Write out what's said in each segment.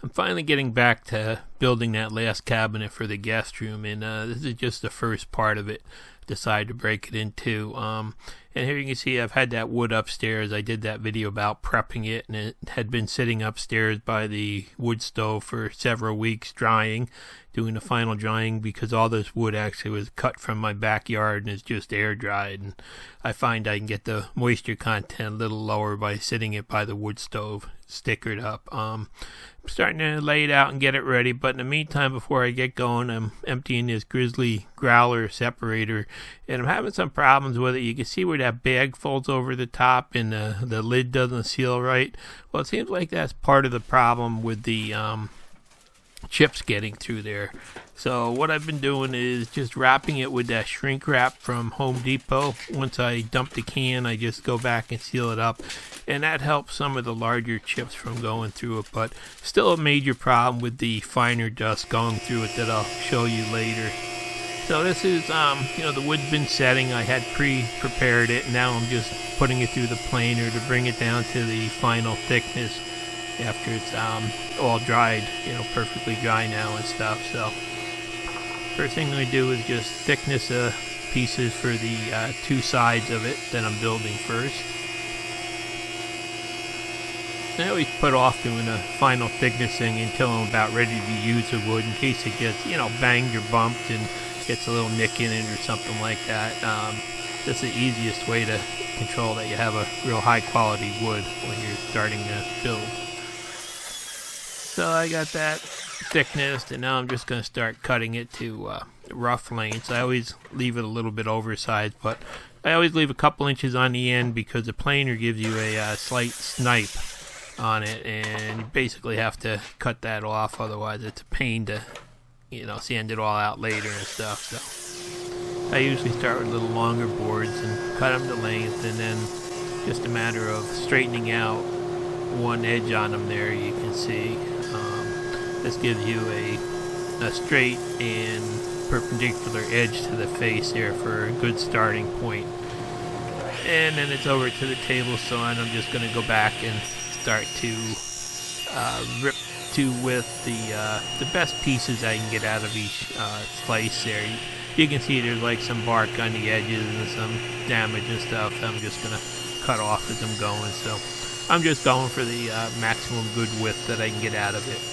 I'm finally getting back to building that last cabinet for the guest room, and this is just the first part of it. Decided to break it in two. And here you can see I've had that wood upstairs. I did that video about prepping it, and it had been sitting upstairs by the wood stove for several weeks drying, doing the final drying, because all this wood actually was cut from my backyard and is just air dried. And I find I can get the moisture content a little lower by sitting it by the wood stove, stickered up. I'm starting to lay it out and get it ready, but in the meantime, before I get going, I'm emptying this Grizzly growler separator, and I'm having some problems with it. You can see where that bag folds over the top and the lid doesn't seal right. Well, it seems like that's part of the problem with the chips getting through there. So what I've been doing is just wrapping it with that shrink wrap from Home Depot. Once I dump the can, I just go back and seal it up, and that helps some of the larger chips from going through it, but still a major problem with the finer dust going through it that I'll show you later. So this is, the wood's been setting. I had pre-prepared it, and now I'm just putting it through the planer to bring it down to the final thickness after it's all dried, perfectly dry now and stuff. So first thing I'm going to do is just thickness pieces for the two sides of it that I'm building first. I always put off doing a final thicknessing until I'm about ready to use the wood in case it gets, banged or bumped and gets a little nick in it or something like that. That's the easiest way to control that you have a real high quality wood when you're starting to build. So I got that thickness, and now I'm just going to start cutting it to rough lengths. I always leave it a little bit oversized, but I always leave a couple inches on the end because the planer gives you a slight snipe on it, and you basically have to cut that off, otherwise it's a pain to sand it all out later and stuff. So I usually start with a little longer boards and cut them to length, and then just a matter of straightening out one edge on them there. You can see this gives you a straight and perpendicular edge to the face there for a good starting point. And then it's over to the table saw, and I'm just going to go back and start to rip to width the best pieces I can get out of each slice there. You can see there's like some bark on the edges and some damage and stuff. I'm just going to cut off as I'm going. So I'm just going for the maximum good width that I can get out of it.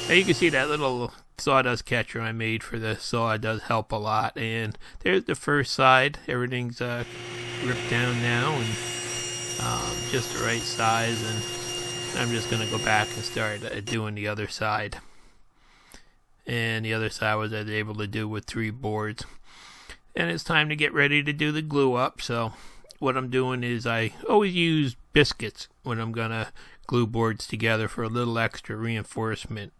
Now you can see that little sawdust catcher I made for the saw does help a lot. And there's the first side. Everything's ripped down now and just the right size. And I'm just going to go back and start doing the other side. And the other side I was able to do with 3 boards. And it's time to get ready to do the glue up. So what I'm doing is I always use biscuits when I'm going to glue boards together for a little extra reinforcement.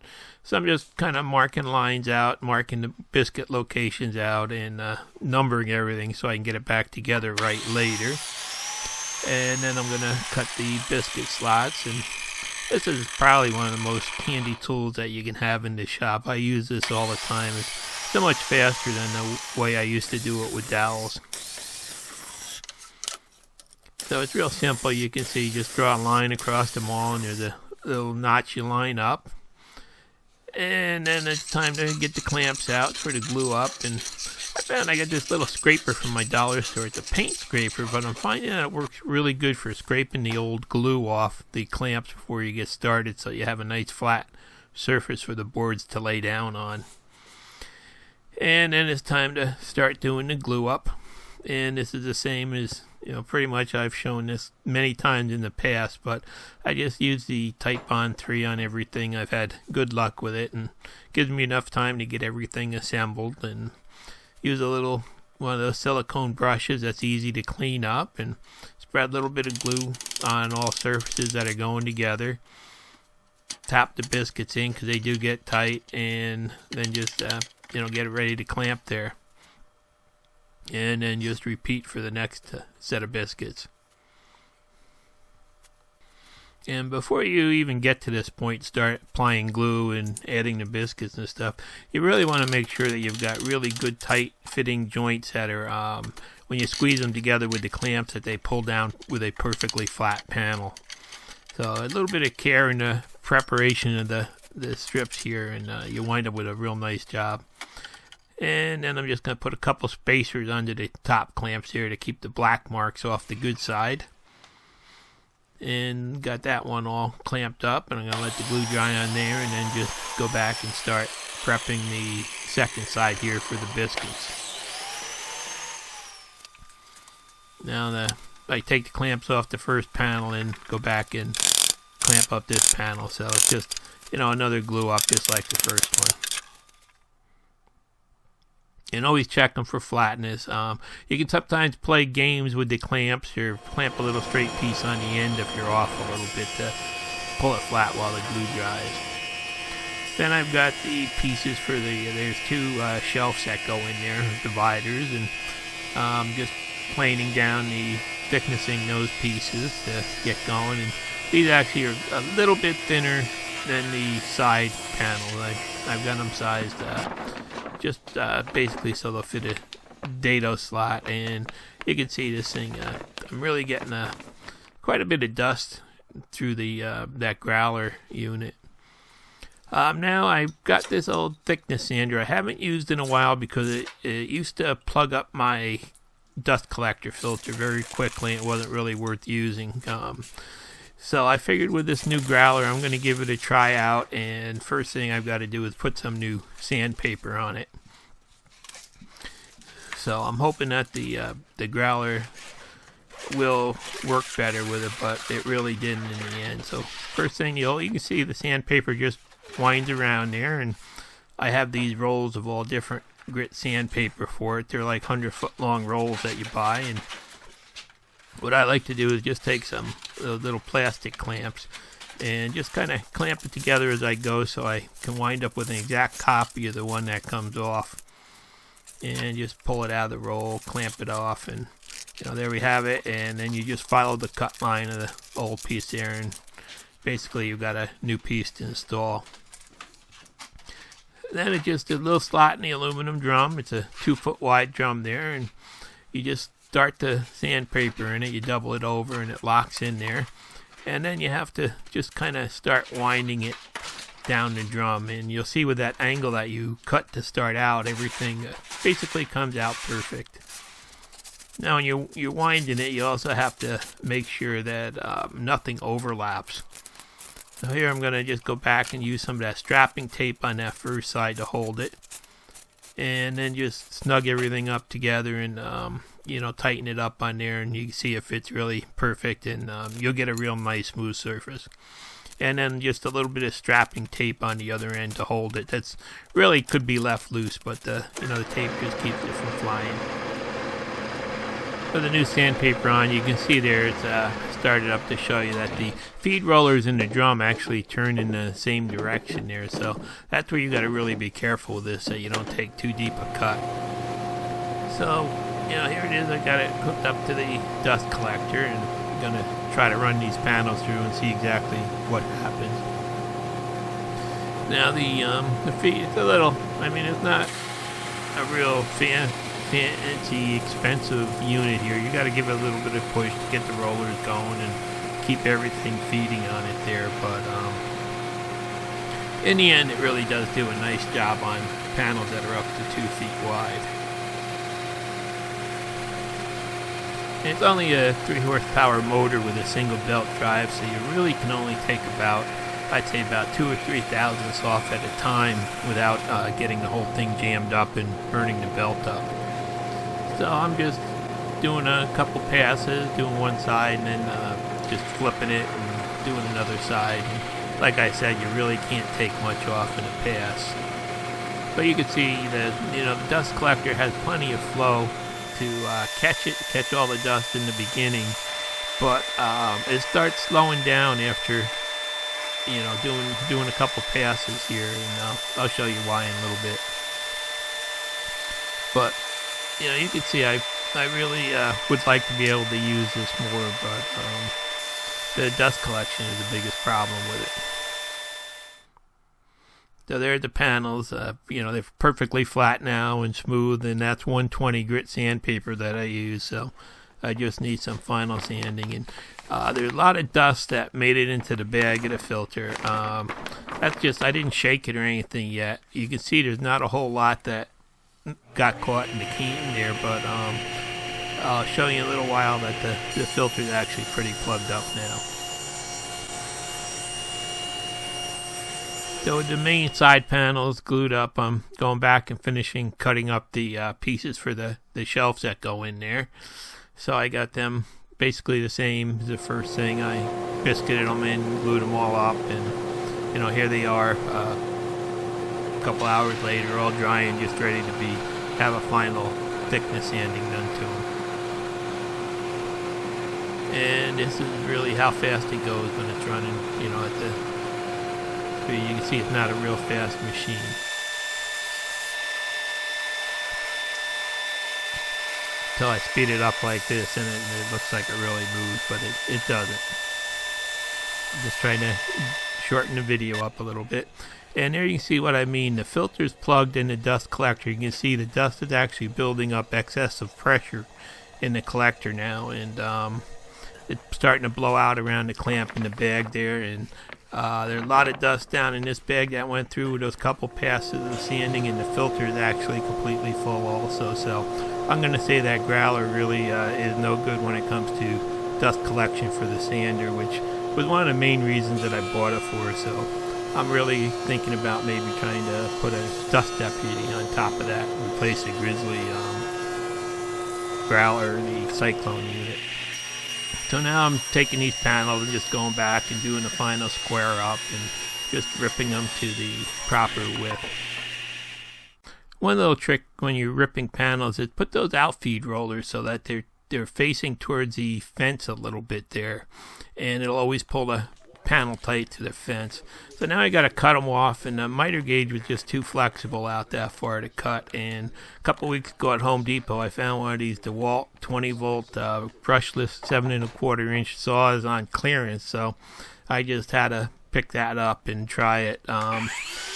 So I'm just kind of marking lines out, marking the biscuit locations out, and numbering everything so I can get it back together right later. And then I'm going to cut the biscuit slots, and this is probably one of the most handy tools that you can have in the shop. I use this all the time. It's so much faster than the way I used to do it with dowels. So it's real simple. You can see, just draw a line across them all, and there's a little notch you line up. And then it's time to get the clamps out for the glue up. And I found I got this little scraper from my dollar store. It's a paint scraper, but I'm finding that it works really good for scraping the old glue off the clamps before you get started, so you have a nice flat surface for the boards to lay down on. And then it's time to start doing the glue up. And this is the same as, pretty much I've shown this many times in the past, but I just use the Type Bond 3 on everything. I've had good luck with it, and gives me enough time to get everything assembled. And use one of those silicone brushes that's easy to clean up, and spread a little bit of glue on all surfaces that are going together. Tap the biscuits in because they do get tight, and then just get it ready to clamp there. And then just repeat for the next set of biscuits. And before you even get to this point, start applying glue and adding the biscuits and stuff, you really want to make sure that you've got really good tight fitting joints that are, when you squeeze them together with the clamps, that they pull down with a perfectly flat panel. So a little bit of care in the preparation of the the strips here, and you wind up with a real nice job. And then I'm just going to put a couple spacers under the top clamps here to keep the black marks off the good side. And got that one all clamped up, and I'm going to let the glue dry on there, and then just go back and start prepping the second side here for the biscuits. Now I take the clamps off the first panel and go back and clamp up this panel, so it's just, another glue up just like the first one. And always check them for flatness. You can sometimes play games with the clamps, or clamp a little straight piece on the end if you're off a little bit to pull it flat while the glue dries. Then I've got the pieces for there's two shelves that go in there, dividers, and just planing down the thicknessing those pieces to get going. And these actually are a little bit thinner than the side panels. I've got them sized just basically so they'll fit a dado slot, and you can see this thing. I'm really getting quite a bit of dust through the that growler unit. Now I've got this old thickness sander I haven't used in a while because it used to plug up my dust collector filter very quickly. It wasn't really worth using. So I figured with this new growler, I'm going to give it a try out, and first thing I've got to do is put some new sandpaper on it. So I'm hoping that the growler will work better with it, but it really didn't in the end. So first thing you can see the sandpaper just winds around there, and I have these rolls of all different grit sandpaper for it. They're like 100-foot long rolls that you buy, and what I like to do is just take some little plastic clamps and just kind of clamp it together as I go, so I can wind up with an exact copy of the one that comes off, and just pull it out of the roll, clamp it off, and there we have it. And then you just follow the cut line of the old piece there, and basically you've got a new piece to install. Then it's just a little slot in the aluminum drum. It's a 2-foot wide drum there, and you just start the sandpaper in it. You double it over, and it locks in there. And then you have to just kind of start winding it down the drum, and you'll see with that angle that you cut to start out, everything basically comes out perfect. Now when you're winding it, you also have to make sure that nothing overlaps. So here I'm going to just go back and use some of that strapping tape on that first side to hold it, and then just snug everything up together and tighten it up on there, and you can see it fits really perfect, and you'll get a real nice smooth surface. And then just a little bit of strapping tape on the other end to hold it. That's really could be left loose, but the tape just keeps it from flying. With the new sandpaper on, you can see there it's started up to show you that the feed rollers in the drum actually turn in the same direction there. So that's where you got to really be careful with this, so you don't take too deep a cut. So here it is. I got it hooked up to the dust collector, and I'm gonna try to run these panels through and see exactly what happens. Now the feed, it's a little, it's not a real fancy, expensive unit here. You got to give it a little bit of push to get the rollers going and keep everything feeding on it there. But in the end, it really does do a nice job on panels that are up to 2 feet wide. And it's only a 3-horsepower motor with a single belt drive, so you really can only take I'd say about 2 or 3 thousandths off at a time without getting the whole thing jammed up and burning the belt up. So I'm just doing a couple passes, doing one side, and then just flipping it and doing another side. And like I said, you really can't take much off in a pass. But you can see that the dust collector has plenty of flow to catch all the dust in the beginning, but it starts slowing down after doing a couple passes here, and I'll show you why in a little bit. But you can see I really would like to be able to use this more, but the dust collection is the biggest problem with it. So there are the panels. They're perfectly flat now and smooth, and that's 120 grit sandpaper that I use. So I just need some final sanding, and there's a lot of dust that made it into the bag of the filter. That's just, I didn't shake it or anything yet. You can see there's not a whole lot that got caught in the can there, but I'll show you in a little while that the filter is actually pretty plugged up now. So the main side panel is glued up. I'm going back and finishing cutting up the pieces for the shelves that go in there. So I got them basically the same as the first thing. I biscuited them in, glued them all up, and here they are. A couple hours later, all dry and just ready to have a final thickness sanding done to them. And this is really how fast it goes when it's running, at the. You can see it's not a real fast machine. Until I speed it up like this, and it looks like it really moves, but it doesn't. I'm just trying to shorten the video up a little bit. And there you can see what I mean. The filter's plugged in the dust collector. You can see the dust is actually building up excessive pressure in the collector now, and it's starting to blow out around the clamp in the bag there, and there's a lot of dust down in this bag that went through with those couple passes of sanding, and the filter is actually completely full also. So I'm going to say that growler really is no good when it comes to dust collection for the sander, which was one of the main reasons that I bought it for. So I'm really thinking about maybe trying to put a dust deputy on top of that and replace the Grizzly growler, the Cyclone unit. So now I'm taking these panels and just going back and doing the final square up and just ripping them to the proper width. One little trick when you're ripping panels is put those outfeed rollers so that they're facing towards the fence a little bit there, and it'll always pull the panel tight to the fence. So now I got to cut them off, and the miter gauge was just too flexible out that far to cut. And a couple weeks ago at Home Depot, I found one of these DeWalt 20-volt brushless 7¼ saws on clearance. So I just had to pick that up and try it. So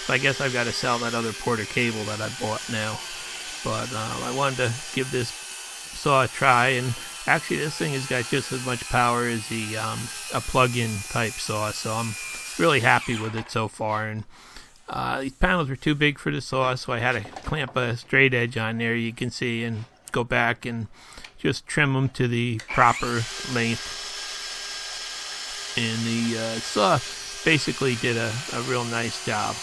I guess I've got to sell that other Porter cable that I bought now. But I wanted to give this saw a try, and actually this thing has got just as much power as a plug-in type saw, so I'm really happy with it so far. And these panels were too big for the saw, so I had to clamp a straight edge on there, you can see, and go back and just trim them to the proper length. And the saw basically did a real nice job.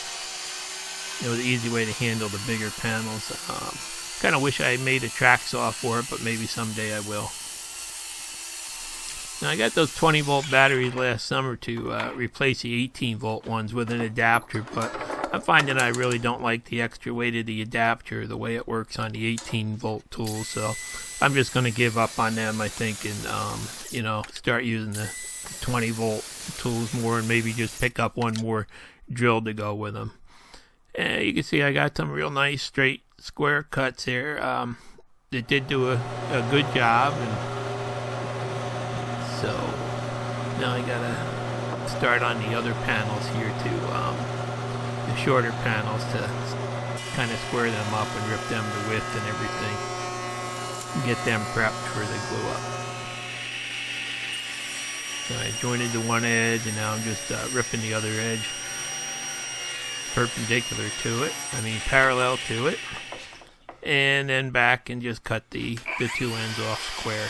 It was an easy way to handle the bigger panels. Kind of wish I made a track saw for it, but maybe someday I will. Now I got those 20-volt batteries last summer to replace the 18-volt ones with an adapter, but I'm finding I really don't like the extra weight of the adapter, the way it works on the 18-volt tools, so I'm just going to give up on them, I think, and start using the 20-volt tools more, and maybe just pick up one more drill to go with them. And you can see I got some real nice straight square cuts here. It did do a good job, and so now I gotta start on the other panels here too, the shorter panels, to kind of square them up and rip them to width and everything, and get them prepped for the glue up. So I jointed the one edge, and now I'm just ripping the other edge perpendicular to it, parallel to it, and then back and just cut the two ends off square.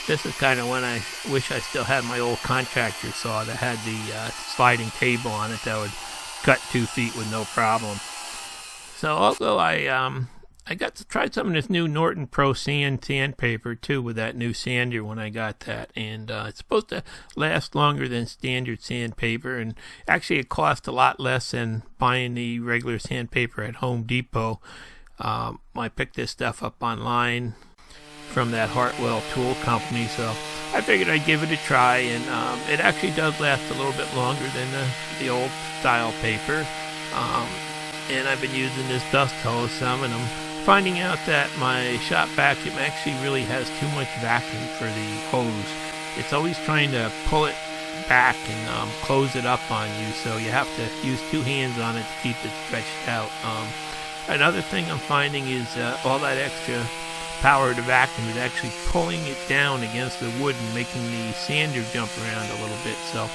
This is kind of when I wish I still had my old contractor saw that had the sliding table on it that would cut 2 feet with no problem. So although I got to try some of this new Norton Pro sandpaper too with that new sander when I got that, and it's supposed to last longer than standard sandpaper, and actually it cost a lot less than buying the regular sandpaper at Home Depot. I picked this stuff up online from that Hartwell tool company, so I figured I'd give it a try, and it actually does last a little bit longer than the old style paper. And I've been using this dust hose some, and I'm finding out that my shop vacuum actually really has too much vacuum for the hose. It's always trying to pull it back and close it up on you, so you have to use 2 hands on it to keep it stretched out. Another thing I'm finding is all that extra power of the vacuum is actually pulling it down against the wood and making the sander jump around a little bit. So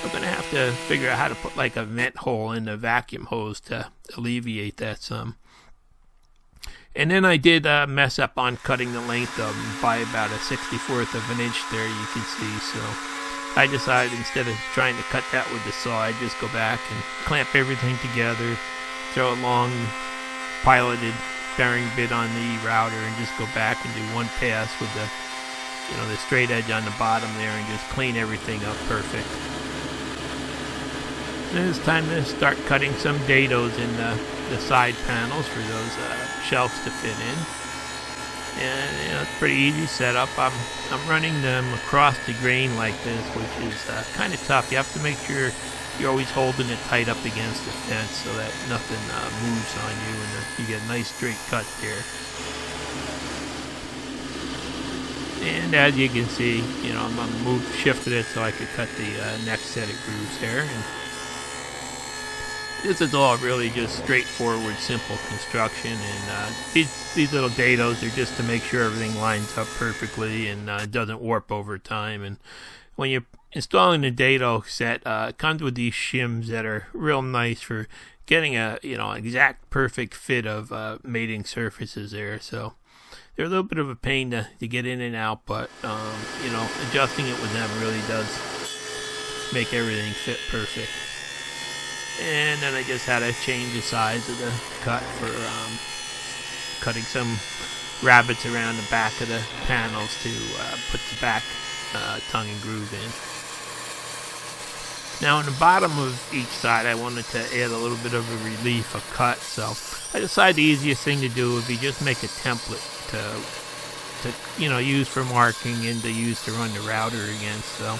I'm going to have to figure out how to put like a vent hole in the vacuum hose to alleviate that some. And then I did mess up on cutting the length of them by about a 64th of an inch there, you can see. So I decided instead of trying to cut that with the saw, I'd just go back and clamp everything together, throw a long piloted bearing bit on the router, and just go back and do one pass with the, the straight edge on the bottom there, and just clean everything up perfect. Then it's time to start cutting some dados in the side panels for those shelves to fit in. And it's pretty easy setup. I'm running them across the grain like this, which is kind of tough. You have to make sure you're always holding it tight up against the fence so that nothing moves on you, and you get a nice straight cut there. And as you can see, I'm shifted it so I could cut the next set of grooves there. And this is all really just straightforward, simple construction, and these little dados are just to make sure everything lines up perfectly and doesn't warp over time. And when you're installing the dado set, it comes with these shims that are real nice for getting a exact perfect fit of mating surfaces there. So they're a little bit of a pain to get in and out, but adjusting it with them really does make everything fit perfect. And then I just had to change the size of the cut for cutting some rabbets around the back of the panels to put the back tongue and groove in. Now on the bottom of each side I wanted to add a little bit of a relief, a cut, so I decided the easiest thing to do would be just make a template to use for marking and to use to run the router against. So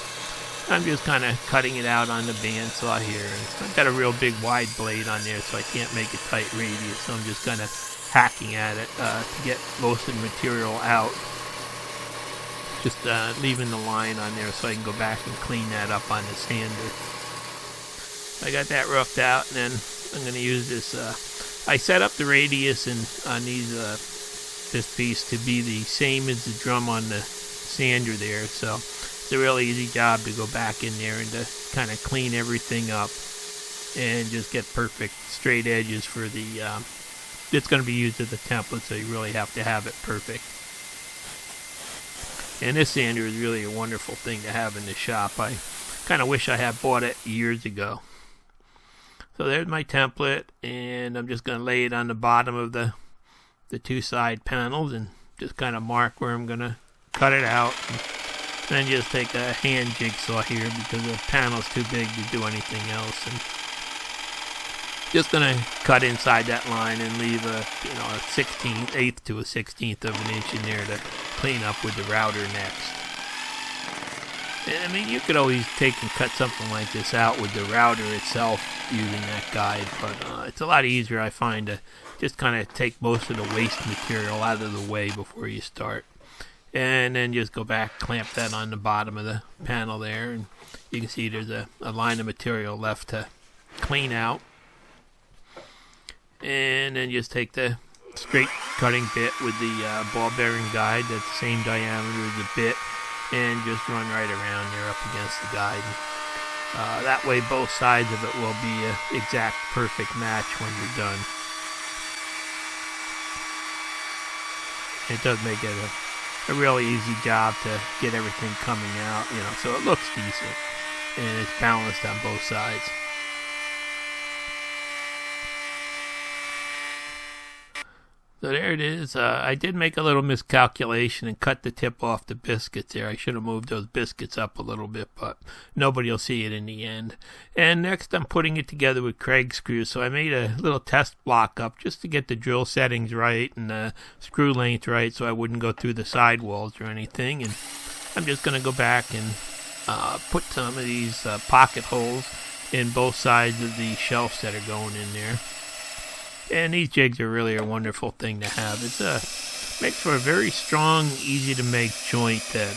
I'm just kind of cutting it out on the bandsaw here. And I've got a real big wide blade on there, so I can't make a tight radius, so I'm just kind of hacking at it to get most of the material out. Just leaving the line on there so I can go back and clean that up on the sander. I got that roughed out, and then I'm going to use this. I set up the radius on this piece to be the same as the drum on the sander there, so it's a really easy job to go back in there and to kind of clean everything up and just get perfect straight edges for the it's going to be used as a template, so you really have to have it perfect. And this sander is really a wonderful thing to have in the shop. I kind of wish I had bought it years ago. So there's my template, and I'm just going to lay it on the bottom of the two side panels and just kind of mark where I'm going to cut it out. Then just take a hand jigsaw here because the panel's too big to do anything else, and just gonna cut inside that line and leave a 1/8 to a 1/16 of an inch in there to clean up with the router next. And I mean, you could always take and cut something like this out with the router itself using that guide, but it's a lot easier, I find, to just kind of take most of the waste material out of the way before you start. And then just go back, clamp that on the bottom of the panel there, and you can see there's a line of material left to clean out. And then just take the straight cutting bit with the ball bearing guide that's the same diameter as the bit, and just run right around there up against the guide. That way both sides of it will be an exact perfect match when you're done. It does make it a really easy job to get everything coming out, so it looks decent and it's balanced on both sides. So there it is. I did make a little miscalculation and cut the tip off the biscuits there. I should have moved those biscuits up a little bit, but nobody will see it in the end. And next I'm putting it together with Kreg screws. So I made a little test block up just to get the drill settings right and the screw length right so I wouldn't go through the sidewalls or anything. And I'm just going to go back and put some of these pocket holes in both sides of the shelves that are going in there. And these jigs are really a wonderful thing to have. It makes for a very strong, easy to make joint that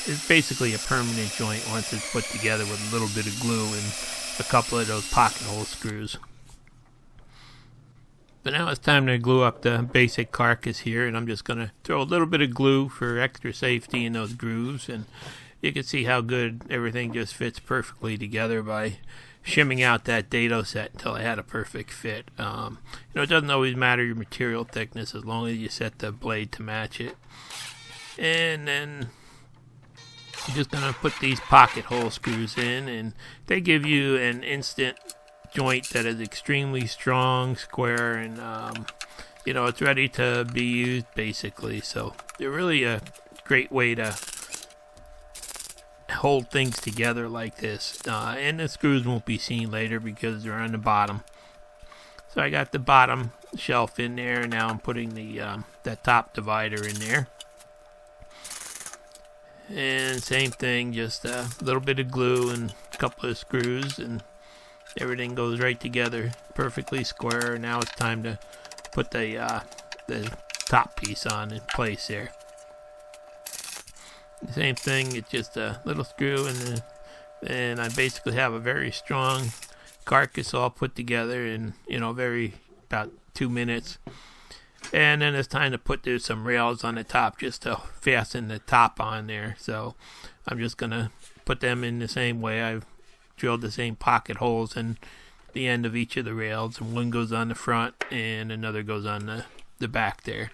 is basically a permanent joint once it's put together with a little bit of glue and a couple of those pocket hole screws. But now it's time to glue up the basic carcass here, and I'm just going to throw a little bit of glue for extra safety in those grooves, and you can see how good everything just fits perfectly together by shimming out that dado set until I had a perfect fit. It doesn't always matter your material thickness as long as you set the blade to match it. And then you're just going to put these pocket hole screws in, and they give you an instant joint that is extremely strong, square, and it's ready to be used basically. So they're really a great way to hold things together like this, and the screws won't be seen later because they're on the bottom. So I got the bottom shelf in there, and now I'm putting the that top divider in there. And same thing, just a little bit of glue and a couple of screws, and everything goes right together, perfectly square. Now it's time to put the top piece on in place there. The same thing, it's just a little screw, and I basically have a very strong carcass all put together in about 2 minutes. And then it's time to put some rails on the top just to fasten the top on there. So I'm just going to put them in the same way. I've drilled the same pocket holes in the end of each of the rails, and one goes on the front and another goes on the back there.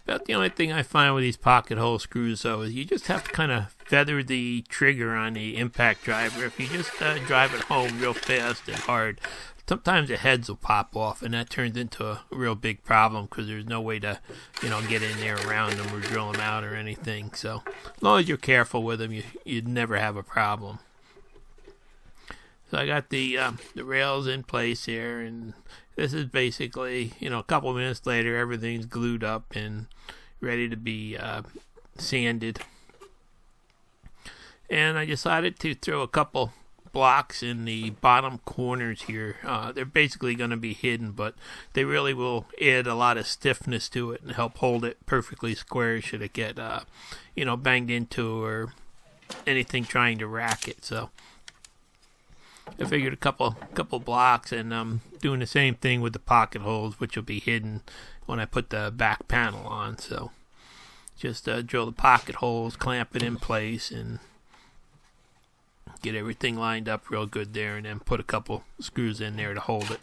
About the only thing I find with these pocket hole screws, though, is you just have to kind of feather the trigger on the impact driver. If you just drive it home real fast and hard, sometimes the heads will pop off, and that turns into a real big problem because there's no way to, get in there around them or drill them out or anything. So as long as you're careful with them, you'd never have a problem. So I got the rails in place here, and this is basically, a couple minutes later, everything's glued up and ready to be sanded. And I decided to throw a couple blocks in the bottom corners here. They're basically going to be hidden, but they really will add a lot of stiffness to it and help hold it perfectly square should it get, banged into or anything trying to rack it. So I figured a couple blocks, and I'm doing the same thing with the pocket holes, which will be hidden when I put the back panel on. So just drill the pocket holes, clamp it in place, and get everything lined up real good there, and then put a couple screws in there to hold it.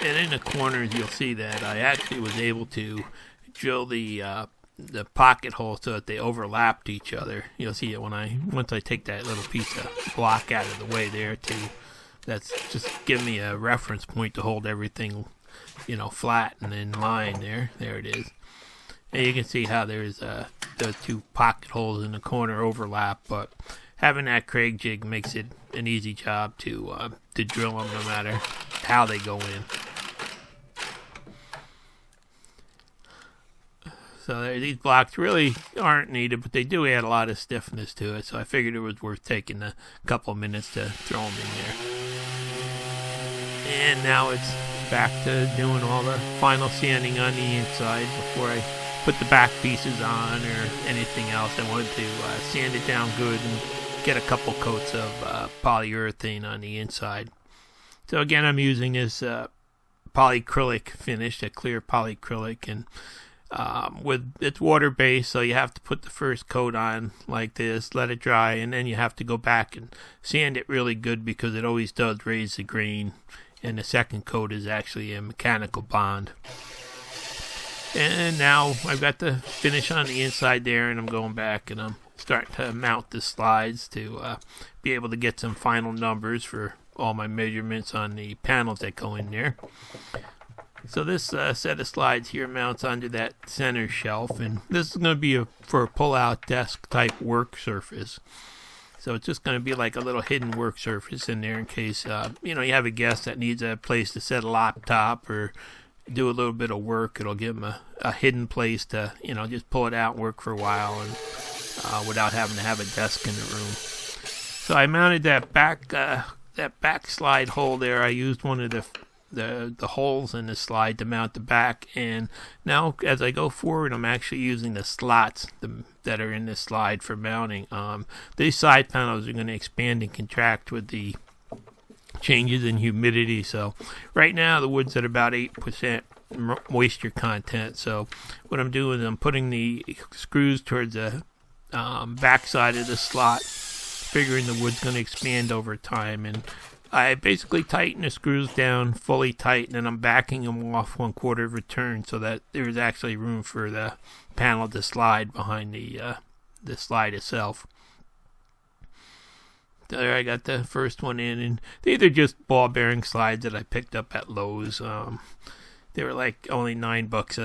And in the corners, you'll see that I actually was able to drill the pocket holes so that they overlapped each other. You'll see it once I take that little piece of block out of the way there too. That's just give me a reference point to hold everything, flat and in line there. There it is. And you can see how there's the two pocket holes in the corner overlap, but having that Craig jig makes it an easy job to drill them no matter how they go in. So these blocks really aren't needed, but they do add a lot of stiffness to it, so I figured it was worth taking a couple minutes to throw them in there. And now it's back to doing all the final sanding on the inside before I put the back pieces on or anything else. I wanted to sand it down good and get a couple coats of polyurethane on the inside. So again, I'm using this polyacrylic finish, a clear polyacrylic, and it's water based, so you have to put the first coat on like this, let it dry, and then you have to go back and sand it really good because it always does raise the grain. And the second coat is actually a mechanical bond. And now I've got the finish on the inside there, and I'm going back and I'm starting to mount the slides to be able to get some final numbers for all my measurements on the panels that go in there. So this set of slides here mounts onto that center shelf, and this is going to be for a pull-out desk type work surface. So it's just going to be like a little hidden work surface in there in case you have a guest that needs a place to set a laptop or do a little bit of work. It'll give them a hidden place to just pull it out and work for a while, and without having to have a desk in the room. So I mounted that back slide hole there. I used one of the holes in the slide to mount the back, and now as I go forward, I'm actually using the slots that are in this slide for mounting. These side panels are going to expand and contract with the changes in humidity. So right now the wood's at about 8% moisture content. So what I'm doing is I'm putting the screws towards the back side of the slot, figuring the wood's going to expand over time. And I basically tighten the screws down fully tight, and then I'm backing them off 1/4 of a turn so that there's actually room for the panel to slide behind the slide itself. There, I got the first one in, and these are just ball bearing slides that I picked up at Lowe's. They were like only $9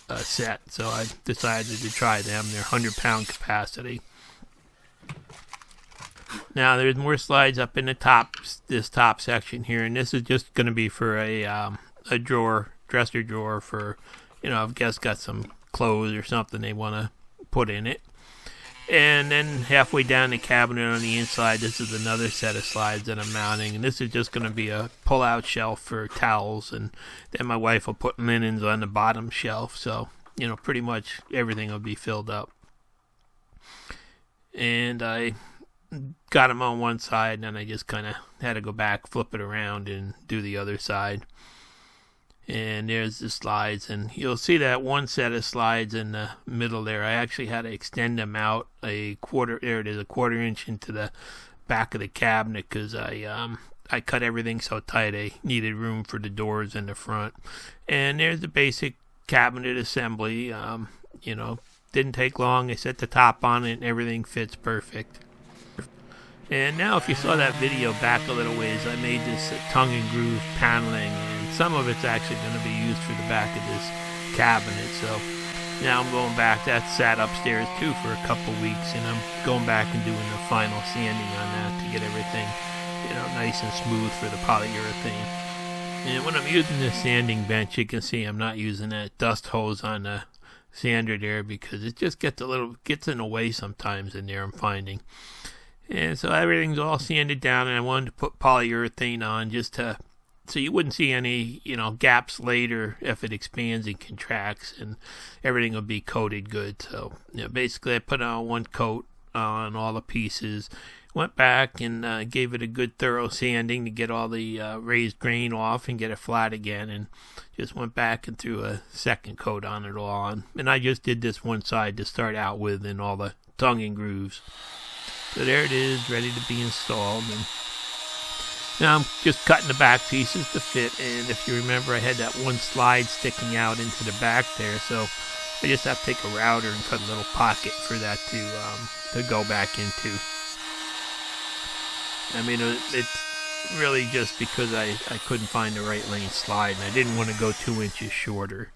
a set, so I decided to try them. They're 100-pound capacity. Now there's more slides up in the top, this top section here, and this is just going to be for a drawer, dresser drawer for, if guests got some clothes or something they want to put in it. And then halfway down the cabinet on the inside, this is another set of slides that I'm mounting, and this is just going to be a pull-out shelf for towels, and then my wife will put linens on the bottom shelf, so pretty much everything will be filled up. And I got them on one side, and then I just kind of had to go back, flip it around, and do the other side. And there's the slides, and you'll see that one set of slides in the middle there. I actually had to extend them out a quarter. There it is, a 1/4 inch into the back of the cabinet, because I cut everything so tight I needed room for the doors in the front. And there's the basic cabinet assembly. Didn't take long. I set the top on it, and everything fits perfect. And now, if you saw that video back a little ways, I made this tongue and groove paneling, and some of it's actually going to be used for the back of this cabinet. So now I'm going back. That sat upstairs too for a couple weeks, and I'm going back and doing the final sanding on that to get everything, nice and smooth for the polyurethane. And when I'm using this sanding bench, you can see I'm not using that dust hose on the sander there, because it just gets in the way sometimes in there, I'm finding. And so everything's all sanded down, and I wanted to put polyurethane on just so you wouldn't see any, gaps later if it expands and contracts, and everything will be coated good. So, basically I put on one coat on all the pieces, went back and gave it a good thorough sanding to get all the raised grain off and get it flat again, and just went back and threw a second coat on it all. And I just did this one side to start out with, and all the tongue and grooves. So there it is, ready to be installed. And now I'm just cutting the back pieces to fit. And if you remember, I had that one slide sticking out into the back there. So I just have to take a router and cut a little pocket for that to go back into. I mean, it's really just because I couldn't find the right length slide, and I didn't want to go 2 inches shorter.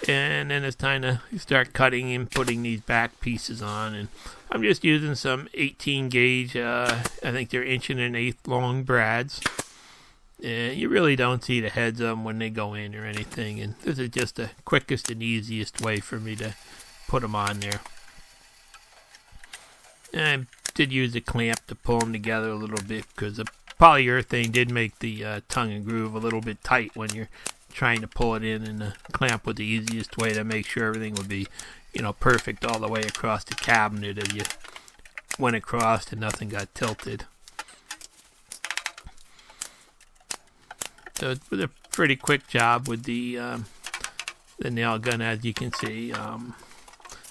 And then it's time to start cutting and putting these back pieces on. And I'm just using some 18 gauge, I think they're 1 1/8 long brads. And you really don't see the heads of them when they go in or anything. And this is just the quickest and easiest way for me to put them on there. And I did use a clamp to pull them together a little bit, because the polyurethane did make the tongue and groove a little bit tight when you're trying to pull it in, and the clamp was the easiest way to make sure everything would be, perfect all the way across the cabinet as you went across and nothing got tilted. So it was a pretty quick job with the nail gun, as you can see.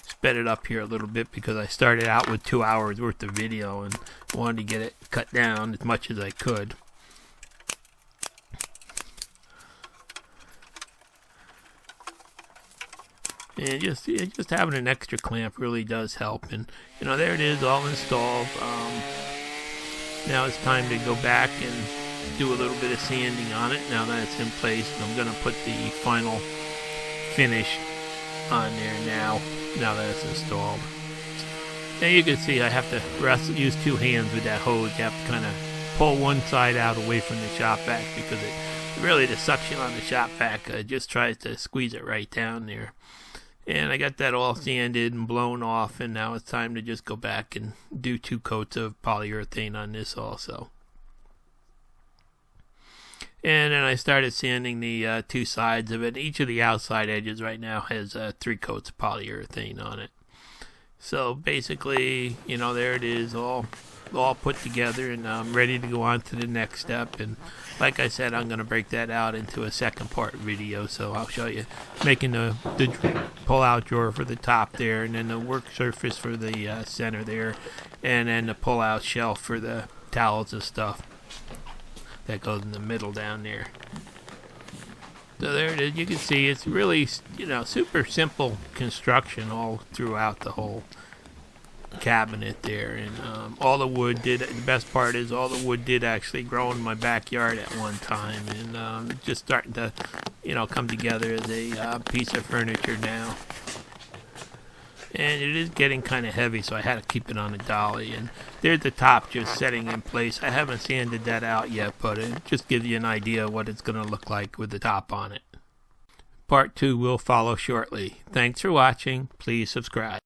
Sped it up here a little bit because I started out with 2 hours worth of video and wanted to get it cut down as much as I could. And just having an extra clamp really does help. And there it is, all installed. Now it's time to go back and do a little bit of sanding on it now that it's in place. And I'm going to put the final finish on there now that it's installed. Now you can see I have to use 2 hands with that hose. You have to kind of pull one side out away from the shop vac, because the suction on the shop vac just tries to squeeze it right down there. And I got that all sanded and blown off, and now it's time to just go back and do 2 coats of polyurethane on this also. And then I started sanding the 2 sides of it. Each of the outside edges right now has 3 coats of polyurethane on it. So basically, there it is, all all put together, and I'm ready to go on to the next step. And like I said, I'm going to break that out into a second part video. So I'll show you making the pull-out drawer for the top there, and then the work surface for the center there, and then the pull-out shelf for the towels and stuff that goes in the middle down there. So there it is. You can see it's really, super simple construction all throughout the whole cabinet there. And all the wood the best part is all the wood did actually grow in my backyard at one time. And it's just starting to, come together as a piece of furniture now. And it is getting kind of heavy, so I had to keep it on a dolly. And there's the top just setting in place. I haven't sanded that out yet, but it just gives you an idea of what it's going to look like with the top on it. Part 2 will follow shortly. Thanks for watching. Please subscribe.